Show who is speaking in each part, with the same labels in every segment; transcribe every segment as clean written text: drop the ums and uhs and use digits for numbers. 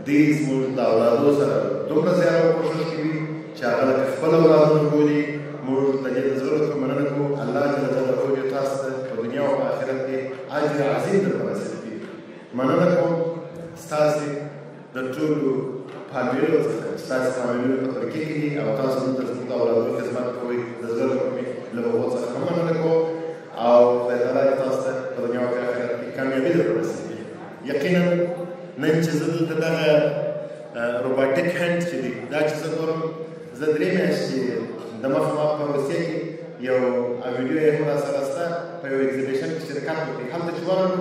Speaker 1: دوی زموږ د اولادو سره دومره زیاته کوښښ کوي چې هغه لکه خپل اولادونه بولي. موږ د دې د زړه څخه مننه کوو. الله جل جلاله دې تاسو ته په دنیا او په آخرت کې اجر عظیم درته نصیب کړي. مننه کوم ستاسې د ټولو فامیلو څخه، ستاسې فامیلونه په ترکیې کې دي او تاسو دلته زموږ د اولادو خدمت کوئ. د زړه له هغو څخه هم مننه کوم او خدای تعالی دې تاسو ته په دنیا او په آخرت کې کامیابي درته نصیب کړي. یقینا نن چې زه دلته دغه روباټیک هینډ چې دی دا چې زه ګورم، زه 3 میاشتې د مخه ما په روسیه کې یو ویډیو یې هم راسره شته په یو ایګزیبیشن کې شرکت وکړي. هلته چې ورغلو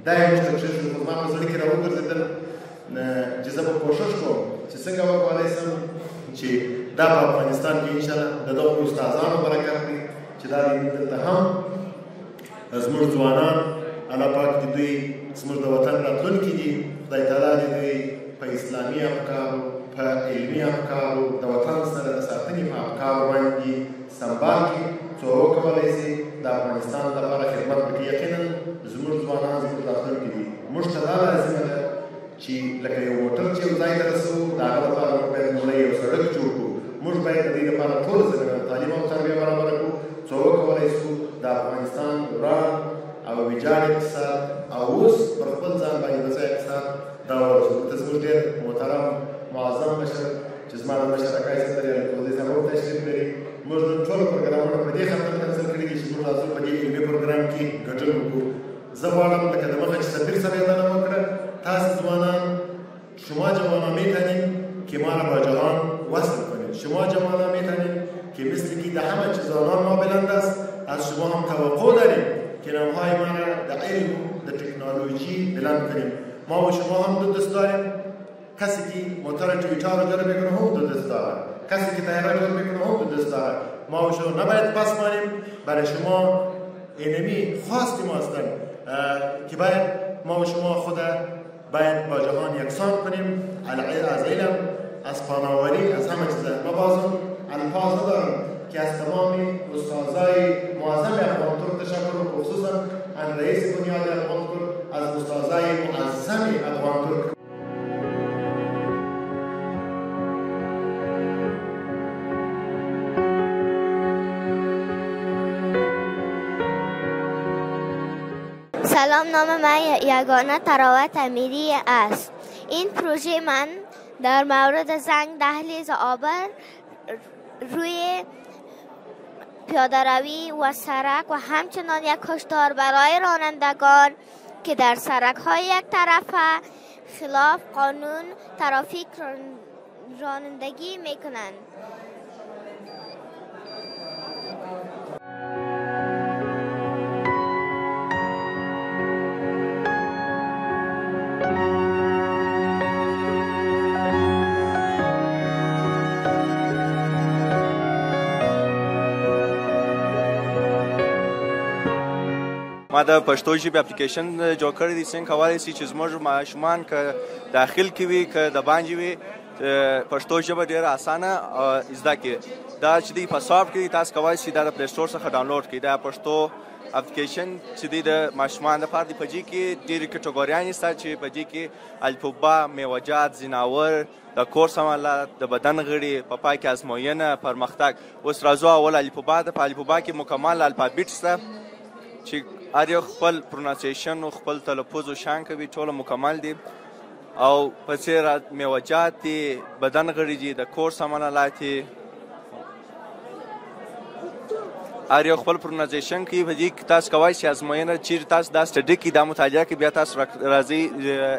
Speaker 1: دا یې موږ ته پرېښودل، خو زما په زړه کې راوګرځېدل چې زه به کوښښ کوم چې څنګه وکولی شم چې دا په افغانستان کې انشاءالله د دغو استادانو برکت دی چې دا دلته هم زموږ ځوانان الله پاک دې دوی زموږ د وطن راتلونکي دي. خدای تعالی دې دوی په اسلامي افکارو، په علمي افکارو، د وطن سره د ساتنې په افکارو باندې سمبال کړي څو وکولی شي د افغانستان لپاره خدمت وکړي. یقینا زموږ ځوانان زموږ راتلونکي دي. موږ ته دا لازمه ده چې لکه یو موټر چې یو ځای ته رسوو، د هغه لپاره موږ باید لومړی یو سړک جوړ کړو. موږ باید د دې لپاره ټوله زمینه تعلیم او تربیه برابره کړو څو وکولی شو د افغانستان وران او ویجاړ اقتصاد او اوس پر خپل ځان باندې بسا اقتصاد دا ورسوو. ته زموږ ډېر محترم معظم مشر چې زما د مشترکه عزت لري الکوزي صاحب هم تشریف لري. موږ نن ټول پروګرامونه په دې خاطر کنسل کړي دي چې موږ راځو په دې علمي پروګرام کې ګډون وکړو. زه غواړم لکه د مخه چې سفیر صاحب یادونه وکړه، تاسو ځوانان شما جوانان میتونید که ما را با جهان وصل کنید. شما جوانان میتونید که مثل که در همه چیز آنان ما بلند است، از شما هم توقع داریم که نامهای ما را در علم در تکنولوژی بلند کنیم. ما و شما هم دو دست داریم. کسی که موتور تویوتا رو جلو میکنه هم دو دست داره، کسی که طیاره جلو میکنه هم دو دست داره. ما و شما نباید پس مانیم. برای شما اینمی خواست ما هستند که باید ما و شما خود باید با جهان یکسان کنیم. از علم، از فناوری، از همه چیز. ما بازم الفاظ ندارم که از تمام استادای معظم افغان ترک تشکر و خصوصا از رئیس بنیاد افغان ترک، از استادای معظم افغان ترک.
Speaker 2: سلام، نام من یگانه تراوت امیری است. این پروژه من در مورد زنگ دهلیز آبر روی پیاده‌روی و سرک و همچنان یک هشدار برای رانندگان که در سرک‌های یک طرفه خلاف قانون ترافیک رانندگی می‌کنند.
Speaker 3: ما د پښتو ژبې اپلیکیشن جوړ کړی دی. څنګه کولی شي چې زموږ ماشومان که داخل کې وي که د باندې وي پښتو ژبه ډېره اسانه زده کړي. دا چې دی په سافټ کې تاسو کولی شئ دا د پلی سټور څخه ډاونلوډ کړئ. دا پښتو اپلیکیشن چې دی د ماشومان لپاره دی. په دې کې ډېرې کټګوریانې شته چې په دې کې الفبا، میوجات، ځناور، د کورس عملات، د بدن غړي، په پای کې ازموینه، پرمختګ. اوس راځو اول الفبا ده. په الفبا کې مکمل الفابیټ شته چې هر یو خپل پرونانسیشن او خپل تلفظ او شان کوي، ټوله مکمل دي. او پسې میوجات دي، بدن غړي دي، د کورس عملات دي، هر یو خپل پرونانسیشن کوي. په دې کې تاسو کولی شئ ازموینه چیرې تاسو دا سټډي کړئ، دا مطالعه کړئ، بیا تاسو راځئ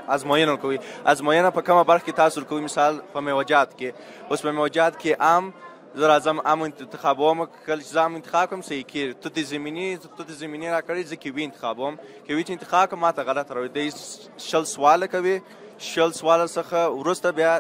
Speaker 3: ازموینه ورکوئ. ازموینه په کومه برخه کې تاسو ورکوئ؟ مثال په میوجات کې. اوس په میوجات کې عام زه راځم عام انتخابوم. کله چې زه عام انتخاب کړم صحیح کېږي. توت زمیني را کړئ، زه کیوي انتخابوم. کیوي چې انتخاب کړم ماته غلط راوړي. دی 60 سواله کوي. 60 سواله څخه وروسته بیا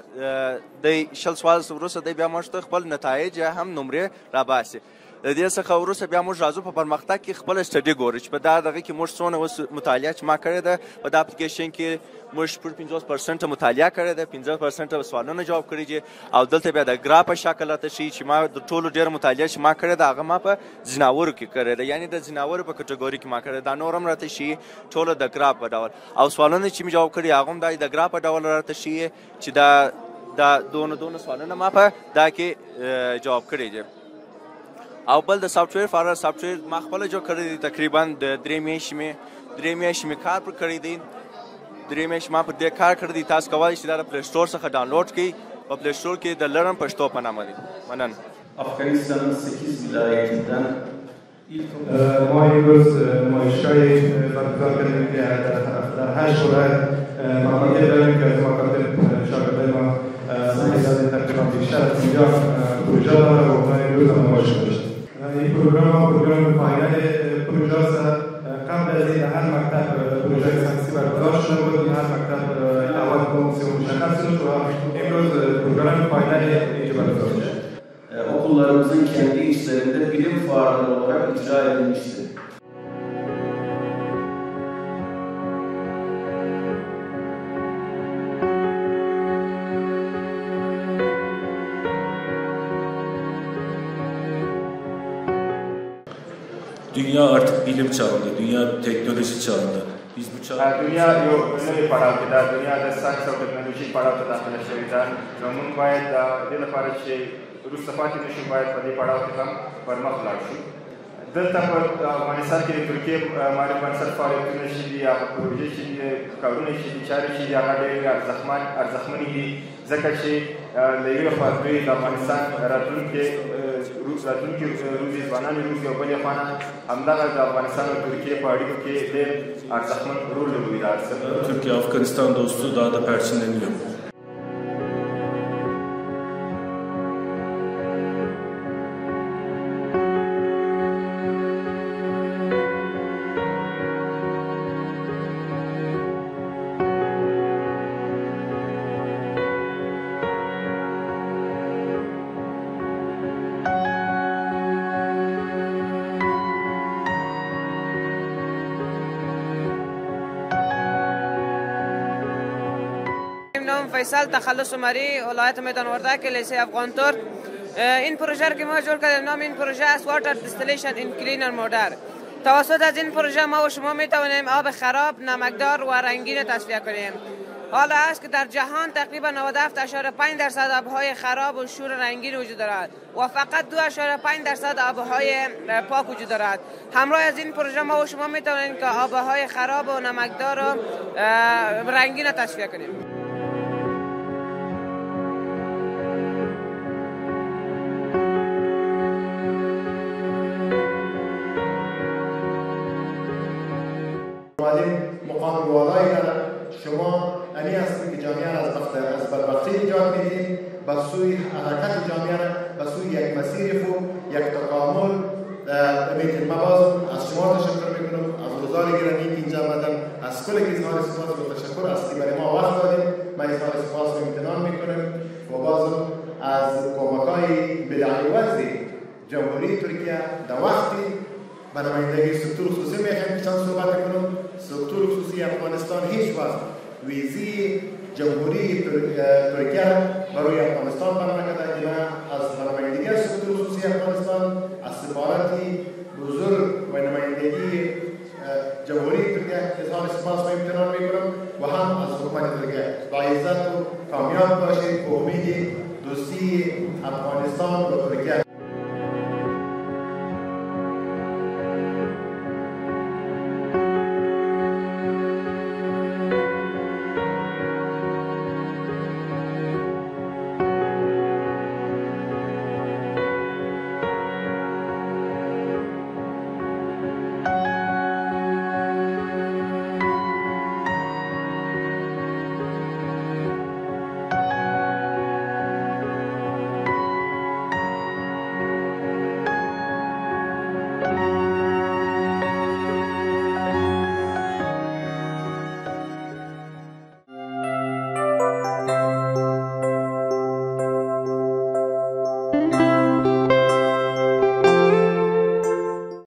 Speaker 3: دی 60 سواله وروسته دی بیا موږ ته خپل نتایج یا هم نمرې راباسي. د د دې څخه وروسته بیا موږ راځو په پرمختګ کې خپل سټډي ګورو چې په دا دغه کې موږ څونه اوس مطالعه چې ما کړې ده په دا اپلیکیشن کې موږ 50% مطالعه کړې ده 50% سوالونه جواب کړي دي او دلته بیا د ګراف په شکل راته ښیي چې ما د ټولو ډېره مطالعه چې ما کړې ده هغه ما په ځناورو کې کړې ده یعنې د ځناورو په کټګوري کې ما کړې دا نور هم راته ښیي ټوله د ګراف په ډول او سوالونه چې مې جواب کړي هغه هم د ګراف په ډول راته ښیي چې دا دونه سوالونه ما په دا کې جواب کړي دي او بل د سافټویر فارغ سافټویر ما خپله جوړ کړی دی تقریبا د 3 میاشتې مې کار پر کړی دی 3 میاشتې ما پر دې کار کړی دی تاسو کولی شئ دا د پلی سټور څخه ډاونلوډ کړئ په پلی سټور کې د لرم پشتو په نامه دی مننه
Speaker 4: Afganistan'ın 8 vilayetinden
Speaker 5: ما امروز نمایشگاهی برگزار کردیم که در 8 شورای مقاطع داریم که از مکاتب شاگردای ما تعداد تقریبا بیشتر از 50 پروژه داره و ما امروز هم نمایش داشتیم. این پروگرام پایان پروژه است. قبل از این هر مکتب پروژه سنسی برگزار شده بود. این هر مکتب اول کمیسیون مشخص شد و امروز پروگرام پایان اینجا برگزار شد.
Speaker 4: okullarımızın kendi içlerinde bilim fuarları olarak icra edilmiştir.
Speaker 6: Dünya artık bilim çağında, dünya teknoloji çağında. Biz bu çağda...
Speaker 7: Dünya نوې پړاو کې ده دنیا د ساینس او ټکنالوژي پړاو ته داخله شوې ده نو موږ باید د دې لپاره چې وروسته پاتې نه شو باید په دې پړاو کې هم پرمخ لاړ شو دلته په افغانستان کې د ترکیې مالي بنسټ فعالیتونه چې دي هغه پروژې چې دي کارونه چې دي چارې چې دي هغه ډېرې ارزښتمنې دي ځکه چې له یوې خوا دوی د افغانستان راتلونکي روزي ځوانان روزي او بلې خوا نه همدغه د افغانستان او ترکیې په اړیکو کې ډېر ارزښتمن رول لوبوي
Speaker 6: Türkiye-Afganistan dostluğu daha da perçinleniyor.
Speaker 8: نام فیصل تخلص عمری ولایت میدان وردک لیسه افغان ترک این پروژه که ما جور کردیم نام این پروژه است واتر دیستیلیشن این کلینر مودر توسط از این پروژه ما و شما می توانیم آب خراب نمکدار و رنگین تصفیه کنیم حالا است که در جهان تقریبا 97.5% آبهای خراب و شور رنگین وجود دارد و فقط 2.5% آبهای پاک وجود دارد همراه از این پروژه ما و شما می توانیم که آبهای خراب و نمکدار و رنگین تصفیه کنیم
Speaker 1: مقام والایی دارد شما امی هستید که جامعه را از بدبختی نجات میدید به سوی حرکت جامعه را به سوی یک مسیر خوب یک تکامل میتونید. ما باز از شما تشکر میکنم از حضار گرامی که اینجا آمدن از کل اظهار سپاس و تشکر است که برای ما وقت دادیم. ما اظهار سپاس و امتنان میکنم و بازم از کمک‌های بدعی وزیر جمهوری ترکیه در وقتی به نمایندگی سکتور خصوصی میخوایم چند صحبت کنم. سکتور خصوصی افغانستان هیچ وقت ویزی جمهوری ترکیه برای افغانستان بنا نکرده که من از نمایندگی سکتور خصوصی افغانستان از سفارتی بزرگ و نمایندگی جمهوری ترکیه اظهار سپاس و امتنان میکنم و هم از حکومت ترکیه با عزت و کامیاب باشید و امید دوستی افغانستان و ترکیه